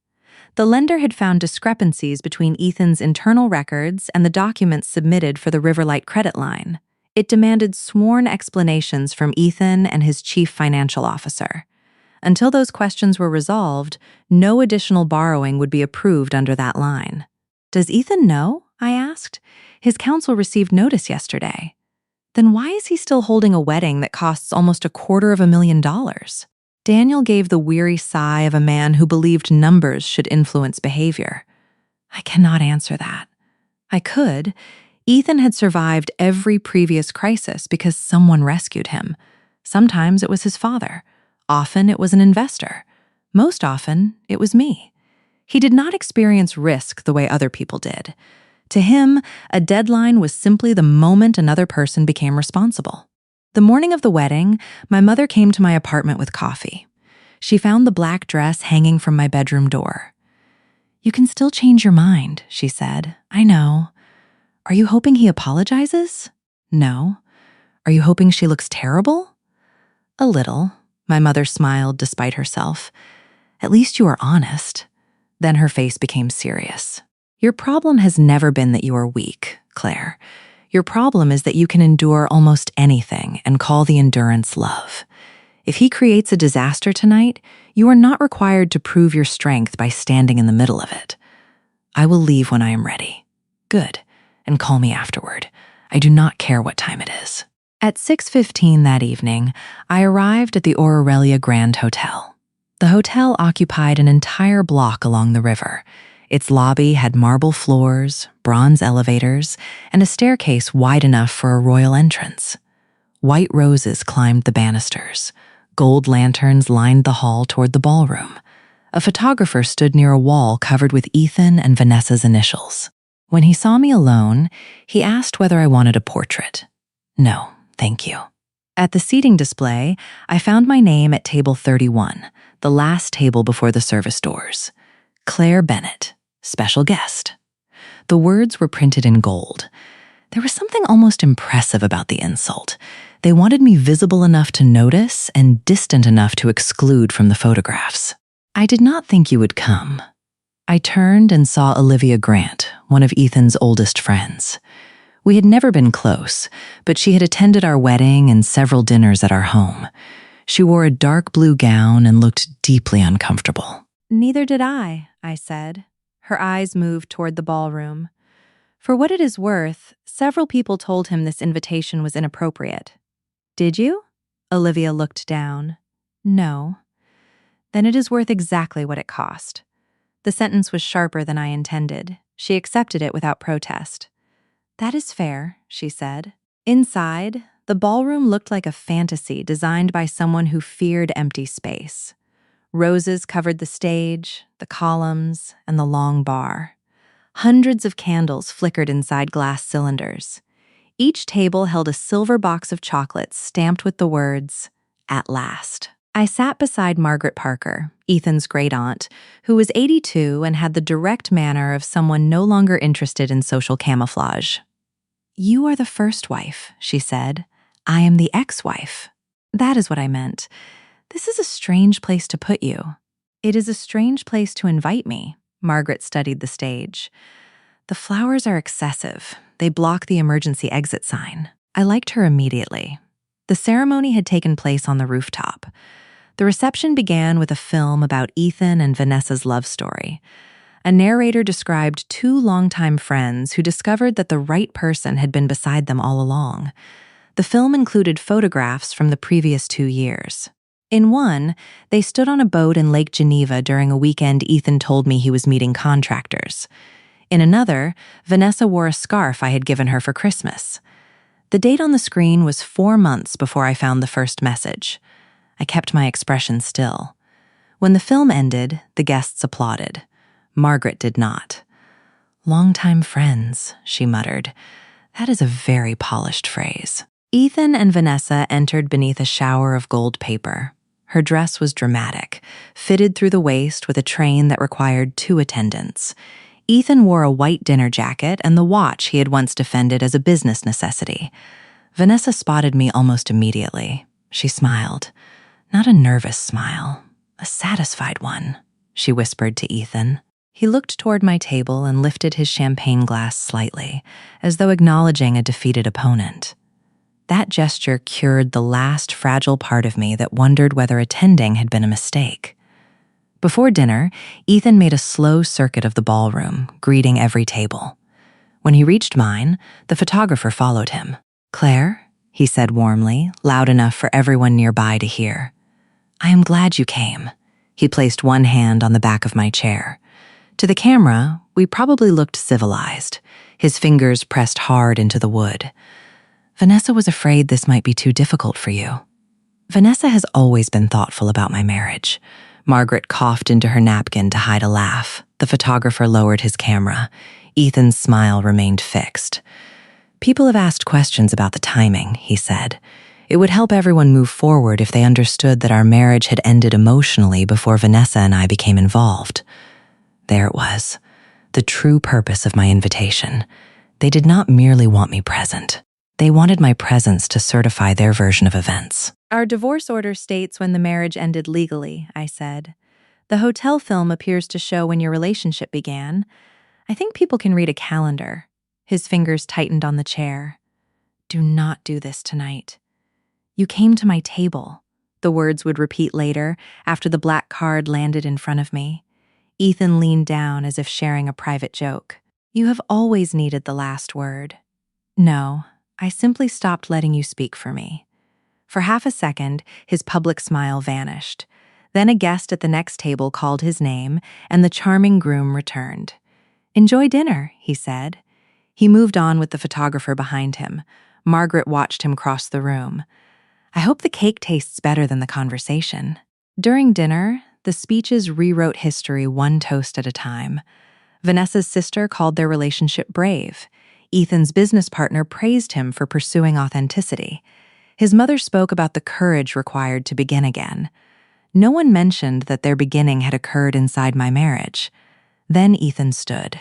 The lender had found discrepancies between Ethan's internal records and the documents submitted for the Riverlight credit line. It demanded sworn explanations from Ethan and his chief financial officer. Until those questions were resolved, no additional borrowing would be approved under that line. Does Ethan know? I asked. His counsel received notice yesterday. Then why is he still holding a wedding that costs almost $250,000? Daniel gave the weary sigh of a man who believed numbers should influence behavior. I cannot answer that. I could. Ethan had survived every previous crisis because someone rescued him. Sometimes it was his father. Often it was an investor. Most often, it was me. He did not experience risk the way other people did. To him, a deadline was simply the moment another person became responsible. The morning of the wedding, my mother came to my apartment with coffee. She found the black dress hanging from my bedroom door. "You can still change your mind," she said. "I know. Are you hoping he apologizes?" "No." "Are you hoping she looks terrible?" "A little." My mother smiled despite herself. "At least you are honest." Then her face became serious. "Your problem has never been that you are weak, Claire. Your problem is that you can endure almost anything and call the endurance love. If he creates a disaster tonight, you are not required to prove your strength by standing in the middle of it. I will leave when I am ready." "Good. And call me afterward. I do not care what time it is." At 6:15 that evening, I arrived at the Aurelia Grand Hotel. The hotel occupied an entire block along the river. Its lobby had marble floors, bronze elevators, and a staircase wide enough for a royal entrance. White roses climbed the banisters. Gold lanterns lined the hall toward the ballroom. A photographer stood near a wall covered with Ethan and Vanessa's initials. When he saw me alone, he asked whether I wanted a portrait. "No, thank you." At the seating display, I found my name at table 31, the last table before the service doors. Claire Bennett, special guest. The words were printed in gold. There was something almost impressive about the insult. They wanted me visible enough to notice and distant enough to exclude from the photographs. "I did not think you would come." I turned and saw Olivia Grant, one of Ethan's oldest friends. We had never been close, but she had attended our wedding and several dinners at our home. She wore a dark blue gown and looked deeply uncomfortable. "Neither did I said. Her eyes moved toward the ballroom. For what it is worth, several people told him this invitation was inappropriate. "Did you?" Olivia looked down. "No." "Then it is worth exactly what it cost." The sentence was sharper than I intended. She accepted it without protest. "That is fair," she said. Inside, the ballroom looked like a fantasy designed by someone who feared empty space. Roses covered the stage, the columns, and the long bar. Hundreds of candles flickered inside glass cylinders. Each table held a silver box of chocolates stamped with the words, "At last." I sat beside Margaret Parker, Ethan's great-aunt, who was 82 and had the direct manner of someone no longer interested in social camouflage. "You are the first wife," she said. "I am the ex-wife." "That is what I meant. This is a strange place to put you." "It is a strange place to invite me." Margaret studied the stage. "The flowers are excessive. They block the emergency exit sign." I liked her immediately. The ceremony had taken place on the rooftop. The reception began with a film about Ethan and Vanessa's love story. A narrator described two longtime friends who discovered that the right person had been beside them all along. The film included photographs from the previous 2 years. In one, they stood on a boat in Lake Geneva during a weekend Ethan told me he was meeting contractors. In another, Vanessa wore a scarf I had given her for Christmas. The date on the screen was 4 months before I found the first message. I kept my expression still. When the film ended, the guests applauded. Margaret did not. "Longtime friends," she muttered. That is a very polished phrase. Ethan and Vanessa entered beneath a shower of gold paper. Her dress was dramatic, fitted through the waist with a train that required 2 attendants. Ethan wore a white dinner jacket and the watch he had once defended as a business necessity. Vanessa spotted me almost immediately. She smiled. Not a nervous smile, a satisfied one, she whispered to Ethan. He looked toward my table and lifted his champagne glass slightly, as though acknowledging a defeated opponent. That gesture cured the last fragile part of me that wondered whether attending had been a mistake. Before dinner, Ethan made a slow circuit of the ballroom, greeting every table. When he reached mine, the photographer followed him. "Claire," he said warmly, loud enough for everyone nearby to hear. "I am glad you came." He placed one hand on the back of my chair. To the camera, we probably looked civilized. His fingers pressed hard into the wood. "Vanessa was afraid this might be too difficult for you." Vanessa has always been thoughtful about my marriage. Margaret coughed into her napkin to hide a laugh. The photographer lowered his camera. Ethan's smile remained fixed. "People have asked questions about the timing," he said. "It would help everyone move forward if they understood that our marriage had ended emotionally before Vanessa and I became involved." There it was, the true purpose of my invitation. They did not merely want me present. They wanted my presence to certify their version of events. "Our divorce order states when the marriage ended legally," I said. "The hotel film appears to show when your relationship began. I think people can read a calendar." His fingers tightened on the chair. "Do not do this tonight. You came to my table," the words would repeat later, after the black card landed in front of me. Ethan leaned down as if sharing a private joke. "You have always needed the last word." "No, I simply stopped letting you speak for me." For half a second, his public smile vanished. Then a guest at the next table called his name, and the charming groom returned. "Enjoy dinner," he said. He moved on with the photographer behind him. Margaret watched him cross the room. "I hope the cake tastes better than the conversation." During dinner, the speeches rewrote history one toast at a time. Vanessa's sister called their relationship brave. Ethan's business partner praised him for pursuing authenticity. His mother spoke about the courage required to begin again. No one mentioned that their beginning had occurred inside my marriage. Then Ethan stood.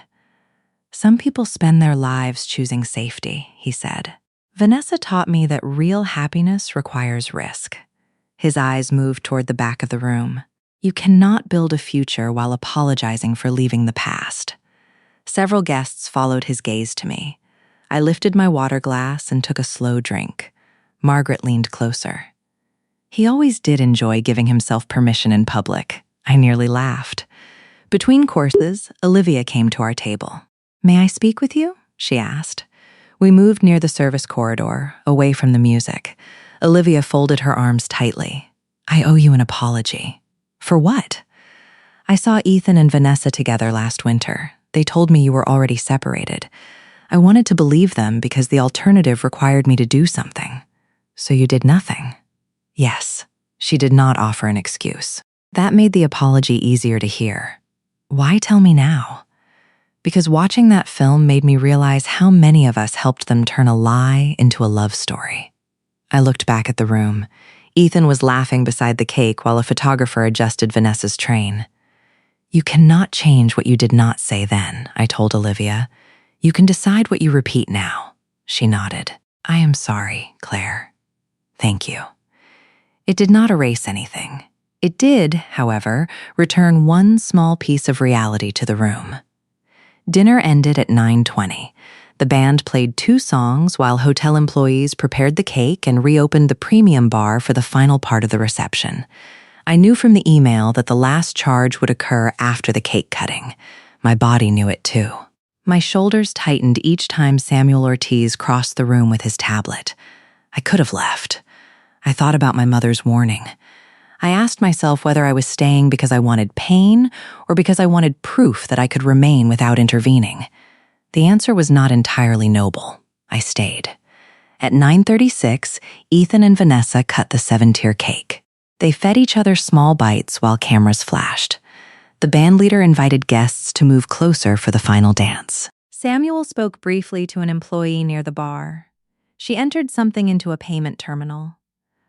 "Some people spend their lives choosing safety," he said. "Vanessa taught me that real happiness requires risk." His eyes moved toward the back of the room. "You cannot build a future while apologizing for leaving the past." Several guests followed his gaze to me. I lifted my water glass and took a slow drink. Margaret leaned closer. "He always did enjoy giving himself permission in public." I nearly laughed. Between courses, Olivia came to our table. "May I speak with you?" she asked. We moved near the service corridor, away from the music. Olivia folded her arms tightly. "I owe you an apology." "For what?" "I saw Ethan and Vanessa together last winter. They told me you were already separated. I wanted to believe them because the alternative required me to do something." "So you did nothing?" "Yes." She did not offer an excuse. That made the apology easier to hear. "Why tell me now?" "Because watching that film made me realize how many of us helped them turn a lie into a love story." I looked back at the room. Ethan was laughing beside the cake while a photographer adjusted Vanessa's train. "You cannot change what you did not say then," I told Olivia. "You can decide what you repeat now." She nodded. "I am sorry, Claire." "Thank you." It did not erase anything. It did, however, return one small piece of reality to the room. Dinner ended at 9:20. The band played 2 songs while hotel employees prepared the cake and reopened the premium bar for the final part of the reception. I knew from the email that the last charge would occur after the cake cutting. My body knew it too. My shoulders tightened each time Samuel Ortiz crossed the room with his tablet. I could have left. I thought about my mother's warning. I asked myself whether I was staying because I wanted pain or because I wanted proof that I could remain without intervening. The answer was not entirely noble. I stayed. At 9:36, Ethan and Vanessa cut the 7-tier cake. They fed each other small bites while cameras flashed. The bandleader invited guests to move closer for the final dance. Samuel spoke briefly to an employee near the bar. She entered something into a payment terminal.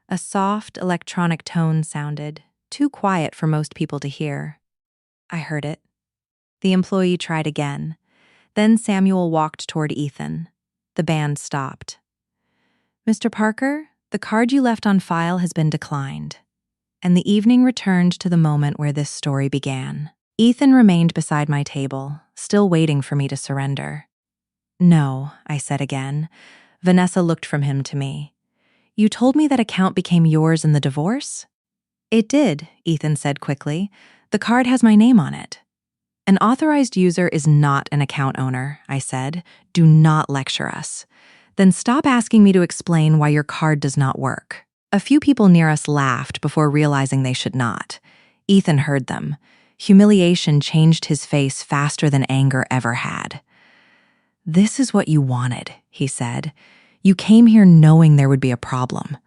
A soft, electronic tone sounded, too quiet for most people to hear. I heard it. The employee tried again. Then Samuel walked toward Ethan. The band stopped. "Mr. Parker, the card you left on file has been declined." And the evening returned to the moment where this story began. Ethan remained beside my table, still waiting for me to surrender. "No," I said again. Vanessa looked from him to me. "You told me that account became yours in the divorce?" "It did," Ethan said quickly. "The card has my name on it." "An authorized user is not an account owner," I said. "Do not lecture us." "Then stop asking me to explain why your card does not work." A few people near us laughed before realizing they should not. Ethan heard them. Humiliation changed his face faster than anger ever had. "This is what you wanted," he said. "You came here knowing there would be a problem.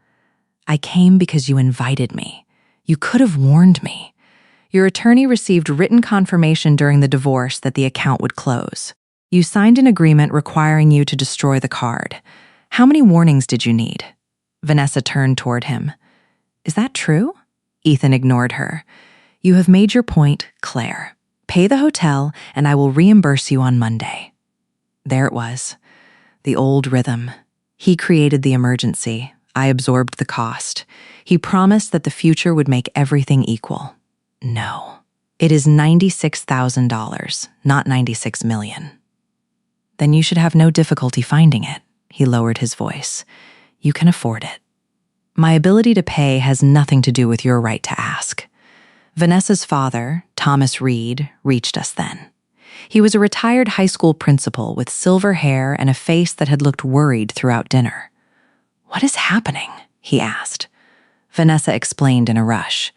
I came because you invited me. You could have warned me. Your attorney received written confirmation during the divorce that the account would close. You signed an agreement requiring you to destroy the card. How many warnings did you need? Vanessa turned toward him. Is that true? Ethan ignored her. You have made your point, Claire. Pay the hotel, and I will reimburse you on Monday. There it was. The old rhythm. He created the emergency. I absorbed the cost. He promised that the future would make everything equal. No. It is $96,000, not $96 million. Then you should have no difficulty finding it. He lowered his voice. You can afford it. My ability to pay has nothing to do with your right to ask. Vanessa's father, Thomas Reed, reached us then. He was a retired high school principal with silver hair and a face that had looked worried throughout dinner. What is happening? He asked. Vanessa explained in a rush.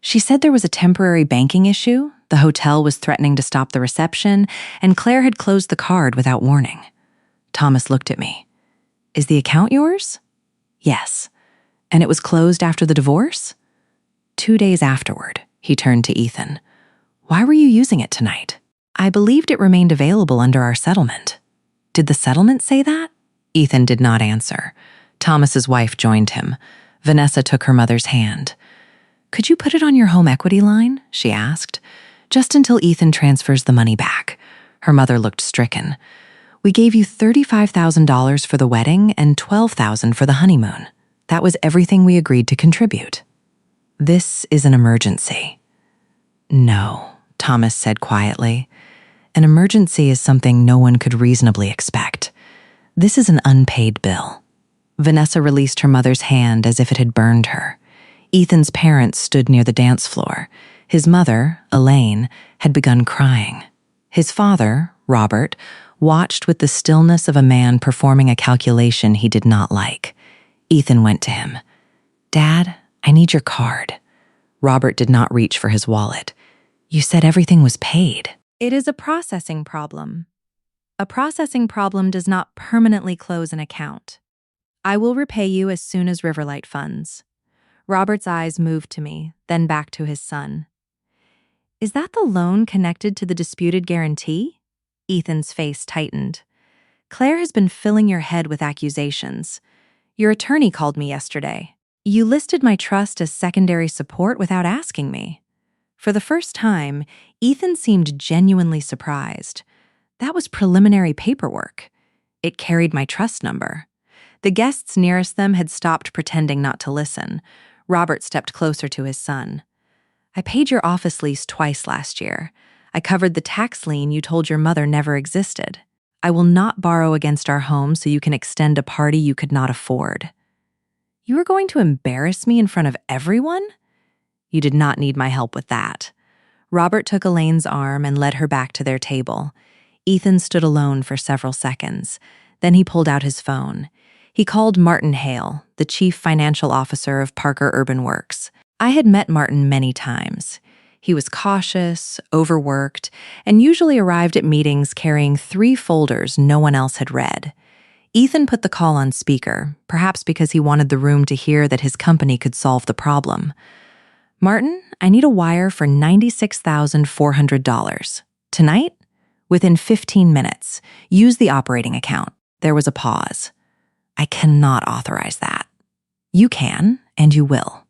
She said there was a temporary banking issue, the hotel was threatening to stop the reception, and Claire had closed the card without warning. Thomas looked at me. Is the account yours? Yes. And it was closed after the divorce? 2 days afterward, he turned to Ethan. Why were you using it tonight? I believed it remained available under our settlement. Did the settlement say that? Ethan did not answer. Thomas's wife joined him. Vanessa took her mother's hand. Could you put it on your home equity line? She asked. Just until Ethan transfers the money back. Her mother looked stricken. We gave you $35,000 for the wedding and $12,000 for the honeymoon. That was everything we agreed to contribute. This is an emergency. No, Thomas said quietly. An emergency is something no one could reasonably expect. This is an unpaid bill. Vanessa released her mother's hand as if it had burned her. Ethan's parents stood near the dance floor. His mother, Elaine, had begun crying. His father, Robert, watched with the stillness of a man performing a calculation he did not like. Ethan went to him. Dad, I need your card. Robert did not reach for his wallet. You said everything was paid. It is a processing problem. A processing problem does not permanently close an account. I will repay you as soon as Riverlight funds. Robert's eyes moved to me, then back to his son. Is that the loan connected to the disputed guarantee? Ethan's face tightened. Claire has been filling your head with accusations. Your attorney called me yesterday. You listed my trust as secondary support without asking me. For the first time, Ethan seemed genuinely surprised. That was preliminary paperwork. It carried my trust number. The guests nearest them had stopped pretending not to listen. Robert stepped closer to his son. I paid your office lease twice last year. I covered the tax lien you told your mother never existed. I will not borrow against our home so you can extend a party you could not afford. You are going to embarrass me in front of everyone? You did not need my help with that. Robert took Elaine's arm and led her back to their table. Ethan stood alone for several seconds. Then he pulled out his phone. He called Martin Hale, the chief financial officer of Parker Urban Works. I had met Martin many times. He was cautious, overworked, and usually arrived at meetings carrying 3 folders no one else had read. Ethan put the call on speaker, perhaps because he wanted the room to hear that his company could solve the problem. Martin, I need a wire for $96,400. Tonight? Within 15 minutes. Use the operating account. There was a pause. I cannot authorize that. You can, and you will.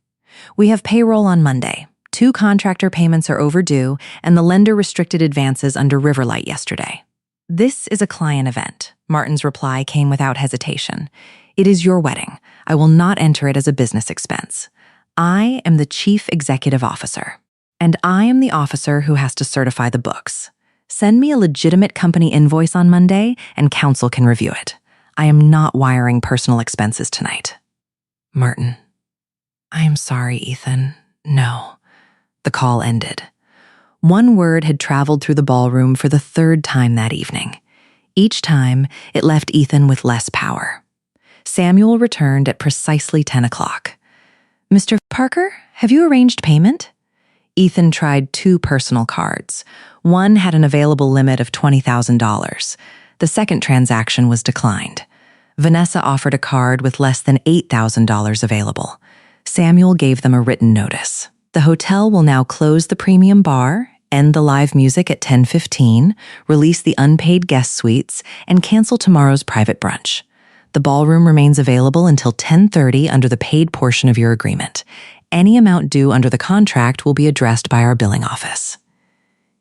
We have payroll on Monday. 2 contractor payments are overdue, and the lender restricted advances under Riverlight yesterday. This is a client event. Martin's reply came without hesitation. It is your wedding. I will not enter it as a business expense. I am the chief executive officer, and I am the officer who has to certify the books. Send me a legitimate company invoice on Monday, and counsel can review it. I am not wiring personal expenses tonight. Martin. I am sorry, Ethan. No. The call ended. One word had traveled through the ballroom for the 3rd time that evening. Each time, it left Ethan with less power. Samuel returned at precisely 10 o'clock. Mr. Parker, have you arranged payment? Ethan tried 2 personal cards. One had an available limit of $20,000. The second transaction was declined. Vanessa offered a card with less than $8,000 available. Samuel gave them a written notice. The hotel will now close the premium bar, end the live music at 10:15, release the unpaid guest suites, and cancel tomorrow's private brunch. The ballroom remains available until 10:30 under the paid portion of your agreement. Any amount due under the contract will be addressed by our billing office.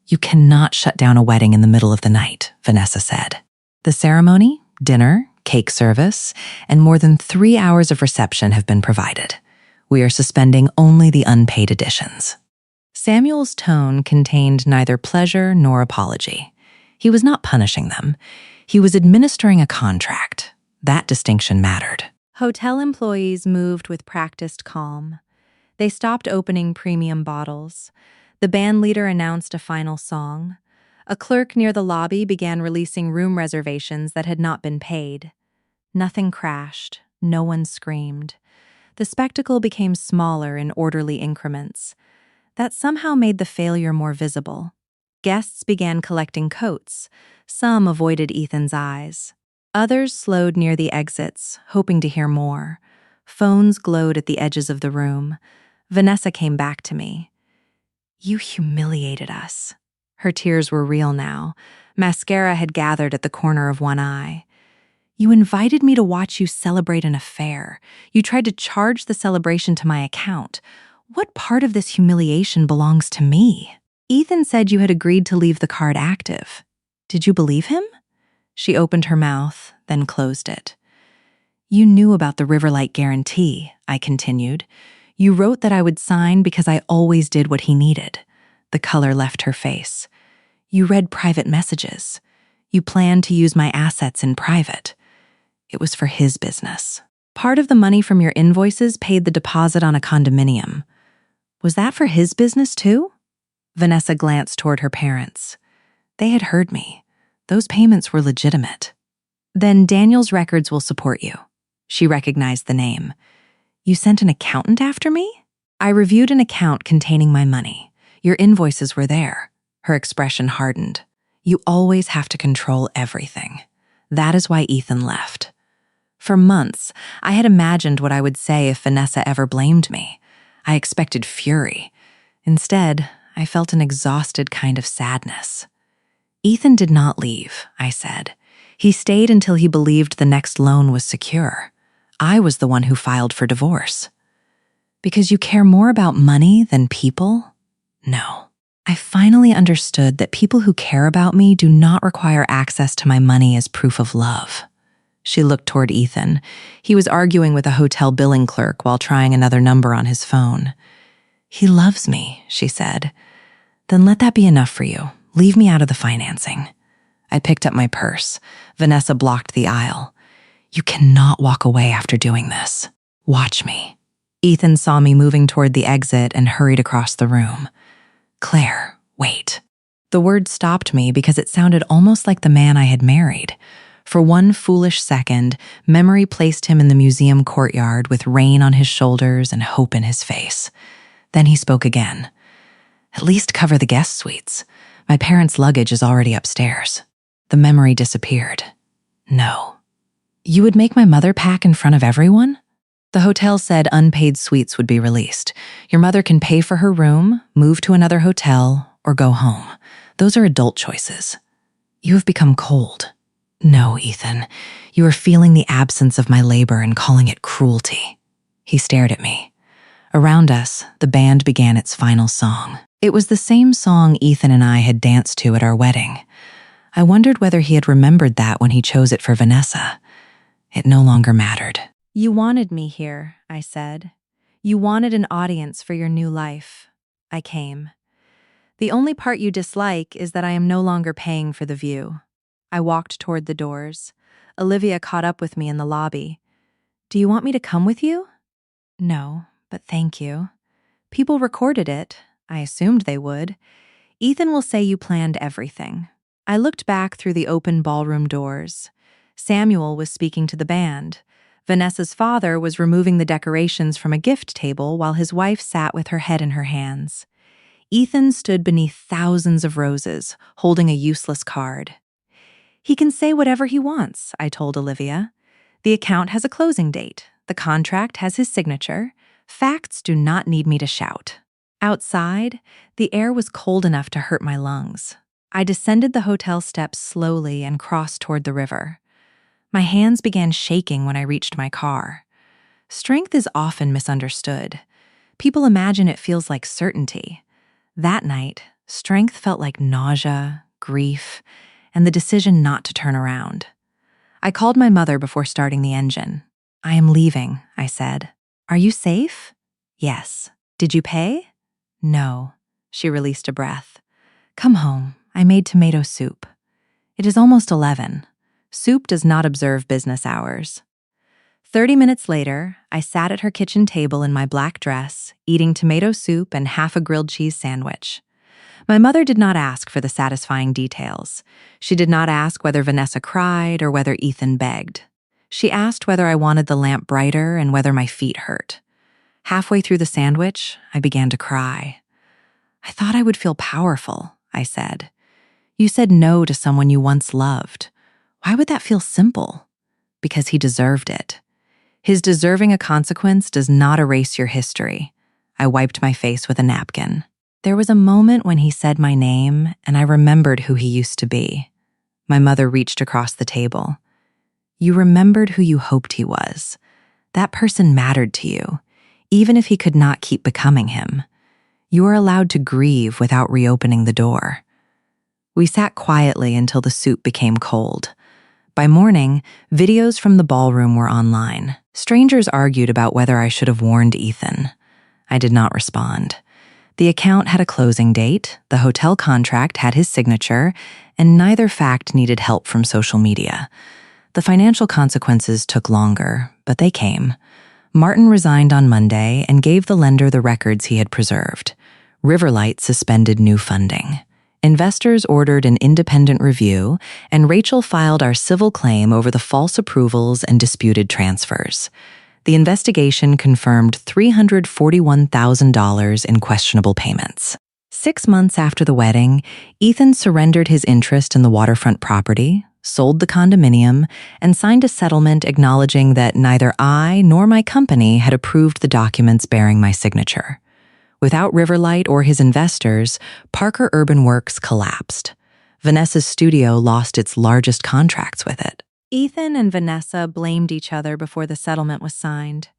You cannot shut down a wedding in the middle of the night, Vanessa said. The ceremony, dinner, cake service, and more than 3 hours of reception have been provided. We are suspending only the unpaid additions. Samuel's tone contained neither pleasure nor apology. He was not punishing them. He was administering a contract. That distinction mattered. Hotel employees moved with practiced calm. They stopped opening premium bottles. The band leader announced a final song. A clerk near the lobby began releasing room reservations that had not been paid. Nothing crashed. No one screamed. The spectacle became smaller in orderly increments. That somehow made the failure more visible. Guests began collecting coats. Some avoided Ethan's eyes. Others slowed near the exits, hoping to hear more. Phones glowed at the edges of the room. Vanessa came back to me. "You humiliated us." Her tears were real now. Mascara had gathered at the corner of one eye. "You invited me to watch you celebrate an affair. You tried to charge the celebration to my account. What part of this humiliation belongs to me? Ethan said you had agreed to leave the card active. Did you believe him?" She opened her mouth, then closed it. "You knew about the Riverlight guarantee," I continued. "You wrote that I would sign because I always did what he needed." The color left her face. "You read private messages. You planned to use my assets in private. It was for his business. Part of the money from your invoices paid the deposit on a condominium. Was that for his business too?" Vanessa glanced toward her parents. They had heard me. Those payments were legitimate. "Then Daniel's records will support you." She recognized the name. "You sent an accountant after me?" "I reviewed an account containing my money. Your invoices were there." Her expression hardened. "You always have to control everything. That is why Ethan left." For months, I had imagined what I would say if Vanessa ever blamed me. I expected fury. Instead, I felt an exhausted kind of sadness. "Ethan did not leave," I said. "He stayed until he believed the next loan was secure. I was the one who filed for divorce." "Because you care more about money than people?" "No. I finally understood that people who care about me do not require access to my money as proof of love." She looked toward Ethan. He was arguing with a hotel billing clerk while trying another number on his phone. "He loves me," she said. "Then let that be enough for you. Leave me out of the financing." I picked up my purse. Vanessa blocked the aisle. "You cannot walk away after doing this. Watch me." Ethan saw me moving toward the exit and hurried across the room. "Claire, wait." The word stopped me because it sounded almost like the man I had married. For one foolish second, memory placed him in the museum courtyard with rain on his shoulders and hope in his face. Then he spoke again. "At least cover the guest suites. My parents' luggage is already upstairs." The memory disappeared. "No." "You would make my mother pack in front of everyone?" "The hotel said unpaid suites would be released. Your mother can pay for her room, move to another hotel, or go home. Those are adult choices." "You have become cold." "No, Ethan. You are feeling the absence of my labor and calling it cruelty." He stared at me. Around us, the band began its final song. It was the same song Ethan and I had danced to at our wedding. I wondered whether he had remembered that when he chose it for Vanessa. It no longer mattered. "You wanted me here," I said. "You wanted an audience for your new life. I came. The only part you dislike is that I am no longer paying for the view." I walked toward the doors. Olivia caught up with me in the lobby. "Do you want me to come with you?" "No, but thank you." "People recorded it. I assumed they would. Ethan will say you planned everything." I looked back through the open ballroom doors. Samuel was speaking to the band. Vanessa's father was removing the decorations from a gift table while his wife sat with her head in her hands. Ethan stood beneath thousands of roses, holding a useless card. "He can say whatever he wants," I told Olivia. "The account has a closing date. The contract has his signature. Facts do not need me to shout." Outside, the air was cold enough to hurt my lungs. I descended the hotel steps slowly and crossed toward the river. My hands began shaking when I reached my car. Strength is often misunderstood. People imagine it feels like certainty. That night, strength felt like nausea, grief, and the decision not to turn around. I called my mother before starting the engine. "I am leaving," I said. "Are you safe?" "Yes." "Did you pay?" "No." She released a breath. "Come home. I made tomato soup." It is almost 11. Soup does not observe business hours. 30 minutes later, I sat at her kitchen table in my black dress, eating tomato soup and half a grilled cheese sandwich. My mother did not ask for the satisfying details. She did not ask whether Vanessa cried or whether Ethan begged. She asked whether I wanted the lamp brighter and whether my feet hurt. Halfway through the sandwich, I began to cry. "I thought I would feel powerful," I said. "You said no to someone you once loved. Why would that feel simple?" "Because he deserved it. His deserving a consequence does not erase your history." I wiped my face with a napkin. There was a moment when he said my name, and I remembered who he used to be. My mother reached across the table. "You remembered who you hoped he was. That person mattered to you, even if he could not keep becoming him. You are allowed to grieve without reopening the door." We sat quietly until the soup became cold. By morning, videos from the ballroom were online. Strangers argued about whether I should have warned Ethan. I did not respond. The account had a closing date, the hotel contract had his signature, and neither fact needed help from social media. The financial consequences took longer, but they came. Martin resigned on Monday and gave the lender the records he had preserved. Riverlight suspended new funding. Investors ordered an independent review, and Rachel filed our civil claim over the false approvals and disputed transfers. The investigation confirmed $341,000 in questionable payments. 6 months after the wedding, Ethan surrendered his interest in the waterfront property, sold the condominium, and signed a settlement acknowledging that neither I nor my company had approved the documents bearing my signature. Without Riverlight or his investors, Parker Urban Works collapsed. Vanessa's studio lost its largest contracts with it. Ethan and Vanessa blamed each other before the settlement was signed.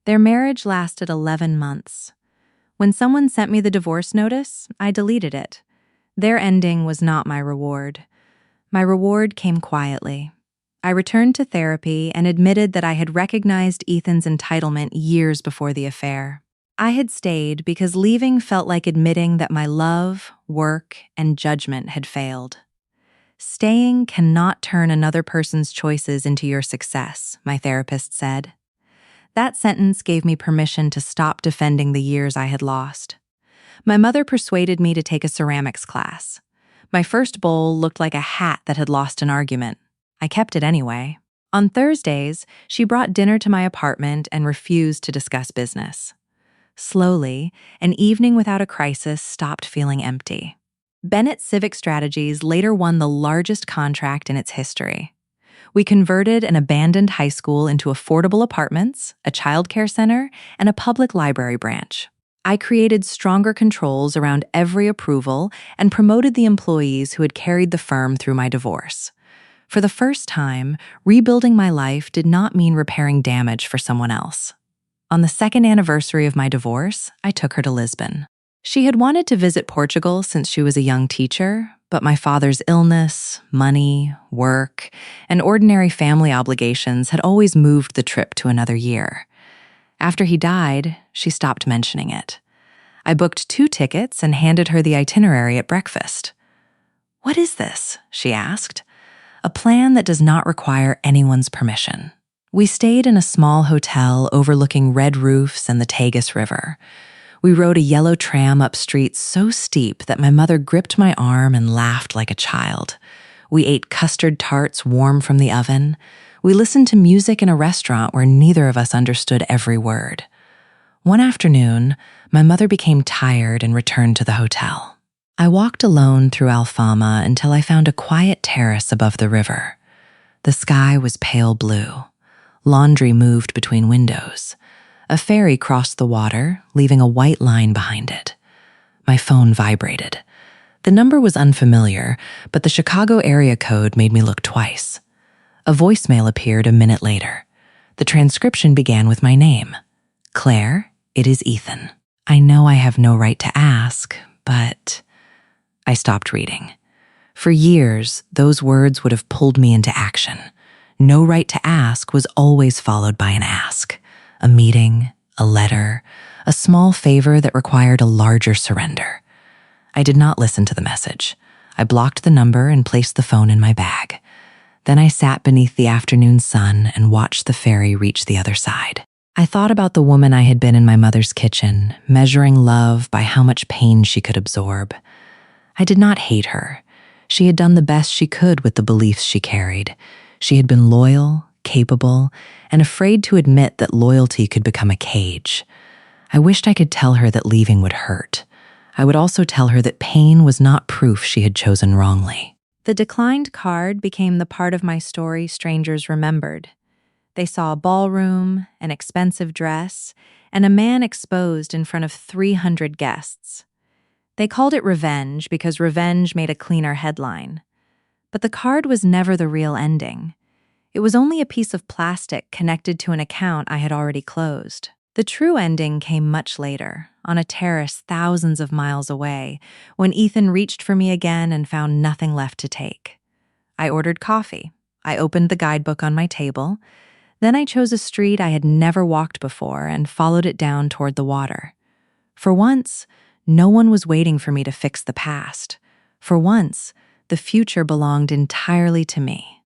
Their marriage lasted 11 months. When someone sent me the divorce notice, I deleted it. Their ending was not my reward. My reward came quietly. I returned to therapy and admitted that I had recognized Ethan's entitlement years before the affair. I had stayed because leaving felt like admitting that my love, work, and judgment had failed. "Staying cannot turn another person's choices into your success," my therapist said. That sentence gave me permission to stop defending the years I had lost. My mother persuaded me to take a ceramics class. My first bowl looked like a hat that had lost an argument. I kept it anyway. On Thursdays, she brought dinner to my apartment and refused to discuss business. Slowly, an evening without a crisis stopped feeling empty. Bennett Civic Strategies later won the largest contract in its history. We converted an abandoned high school into affordable apartments, a childcare center, and a public library branch. I created stronger controls around every approval and promoted the employees who had carried the firm through my divorce. For the first time, rebuilding my life did not mean repairing damage for someone else. On the second anniversary of my divorce, I took her to Lisbon. She had wanted to visit Portugal since she was a young teacher, but my father's illness, money, work, and ordinary family obligations had always moved the trip to another year. After he died, she stopped mentioning it. I booked 2 tickets and handed her the itinerary at breakfast. "What is this?" she asked. "A plan that does not require anyone's permission." We stayed in a small hotel overlooking red roofs and the Tagus River. We rode a yellow tram up streets so steep that my mother gripped my arm and laughed like a child. We ate custard tarts warm from the oven. We listened to music in a restaurant where neither of us understood every word. One afternoon, my mother became tired and returned to the hotel. I walked alone through Alfama until I found a quiet terrace above the river. The sky was pale blue. Laundry moved between windows. A ferry crossed the water, leaving a white line behind it. My phone vibrated. The number was unfamiliar, but the Chicago area code made me look twice. A voicemail appeared a minute later. The transcription began with my name. Claire, it is Ethan. I know I have no right to ask, but... I stopped reading. For years, those words would have pulled me into action. No right to ask was always followed by an ask. A meeting, a letter, a small favor that required a larger surrender. I did not listen to the message. I blocked the number and placed the phone in my bag. Then I sat beneath the afternoon sun and watched the ferry reach the other side. I thought about the woman I had been in my mother's kitchen, measuring love by how much pain she could absorb. I did not hate her. She had done the best she could with the beliefs she carried. She had been loyal, capable, and afraid to admit that loyalty could become a cage. I wished I could tell her that leaving would hurt. I would also tell her that pain was not proof she had chosen wrongly. The declined card became the part of my story strangers remembered. They saw a ballroom, an expensive dress, and a man exposed in front of 300 guests. They called it revenge because revenge made a cleaner headline. But the card was never the real ending. It was only a piece of plastic connected to an account I had already closed. The true ending came much later, on a terrace thousands of miles away, when Ethan reached for me again and found nothing left to take. I ordered coffee. I opened the guidebook on my table. Then I chose a street I had never walked before and followed it down toward the water. For once, no one was waiting for me to fix the past. For once, the future belonged entirely to me.